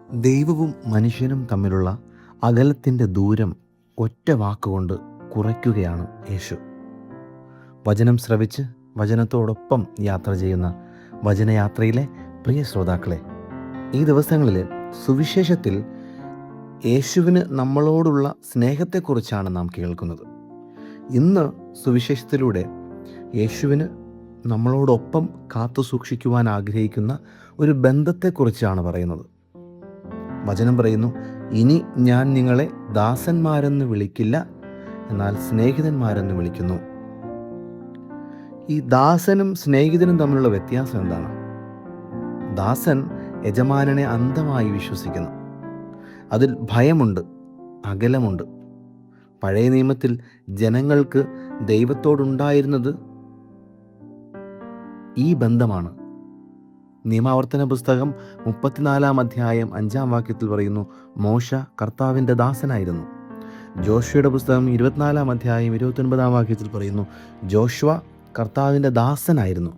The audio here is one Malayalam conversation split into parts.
ദൈവവും മനുഷ്യനും തമ്മിലുള്ള അകലത്തിൻ്റെ ദൂരം ഒറ്റ വാക്കുകൊണ്ട് കുറയ്ക്കുകയാണ് യേശു. വചനം ശ്രവിച്ച് വചനത്തോടൊപ്പം യാത്ര ചെയ്യുന്ന വചനയാത്രയിലെ പ്രിയ ശ്രോതാക്കളെ, ഈ ദിവസങ്ങളിൽ സുവിശേഷത്തിൽ യേശുവിന് നമ്മളോടുള്ള സ്നേഹത്തെക്കുറിച്ചാണ് നാം കേൾക്കുന്നത്. ഇന്ന് സുവിശേഷത്തിലൂടെ യേശുവിന് നമ്മളോടൊപ്പം കാത്തു സൂക്ഷിക്കുവാൻ ആഗ്രഹിക്കുന്ന ഒരു ബന്ധത്തെക്കുറിച്ചാണ് പറയുന്നത്. വചനം പറയുന്നു, ഇനി ഞാൻ നിങ്ങളെ ദാസന്മാരെന്ന് വിളിക്കില്ല, എന്നാൽ സ്നേഹിതന്മാരെന്ന് വിളിക്കുന്നു. ഈ ദാസനും സ്നേഹിതനും തമ്മിലുള്ള വ്യത്യാസം എന്താണ്? ദാസൻ യജമാനനെ അന്ധമായി വിശ്വസിക്കുന്നു. അതിൽ ഭയമുണ്ട്, അകലമുണ്ട്. പഴയ നിയമത്തിൽ ജനങ്ങൾക്ക് ദൈവത്തോടുണ്ടായിരുന്നത് ഈ ബന്ധമാണ്. നിയമാവർത്തന പുസ്തകം 34 അധ്യായം 5 വാക്യത്തിൽ പറയുന്നു, മോശ കർത്താവിൻ്റെ ദാസനായിരുന്നു. ജോഷുവയുടെ പുസ്തകം 24 അധ്യായം 29 വാക്യത്തിൽ പറയുന്നു, ജോഷുവ കർത്താവിൻ്റെ ദാസനായിരുന്നു.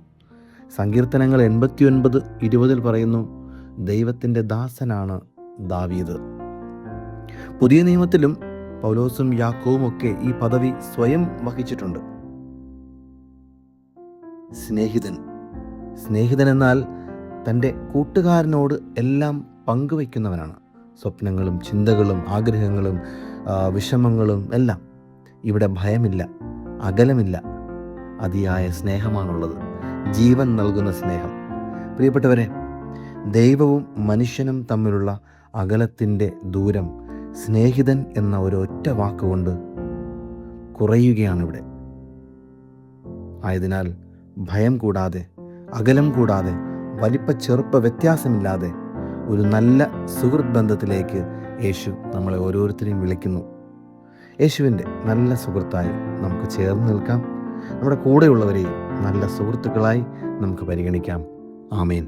സങ്കീർത്തനങ്ങൾ 89:20 പറയുന്നു, ദൈവത്തിൻ്റെ ദാസനാണ് ദാവീദ്. പുതിയ നിയമത്തിലും പൗലോസും യാക്കോബും ഒക്കെ ഈ പദവി സ്വയം വഹിച്ചിട്ടുണ്ട്. സ്നേഹിതൻ എന്നാൽ തൻ്റെ കൂട്ടുകാരനോട് എല്ലാം പങ്കുവയ്ക്കുന്നവനാണ്. സ്വപ്നങ്ങളും ചിന്തകളും ആഗ്രഹങ്ങളും വിഷമങ്ങളും എല്ലാം. ഇവിടെ ഭയമില്ല, അകലമില്ല, അതിയായ സ്നേഹമാണുള്ളത്, ജീവൻ നൽകുന്ന സ്നേഹം. പ്രിയപ്പെട്ടവരെ, ദൈവവും മനുഷ്യനും തമ്മിലുള്ള അകലത്തിൻ്റെ ദൂരം സ്നേഹിതൻ എന്ന ഒരൊറ്റ വാക്കുകൊണ്ട് കുറയുകയാണിവിടെ. ആയതിനാൽ ഭയം കൂടാതെ, അകലം കൂടാതെ, വലിപ്പ ചെറുപ്പ വ്യത്യാസമില്ലാതെ ഒരു നല്ല സുഹൃത്ത് ബന്ധത്തിലേക്ക് യേശു നമ്മളെ ഓരോരുത്തരെയും വിളിക്കുന്നു. യേശുവിൻ്റെ നല്ല സുഹൃത്തായി നമുക്ക് ചേർന്ന് നിൽക്കാം. നമ്മുടെ കൂടെയുള്ളവരെയും നല്ല സുഹൃത്തുക്കളായി നമുക്ക് പരിഗണിക്കാം. ആമേൻ.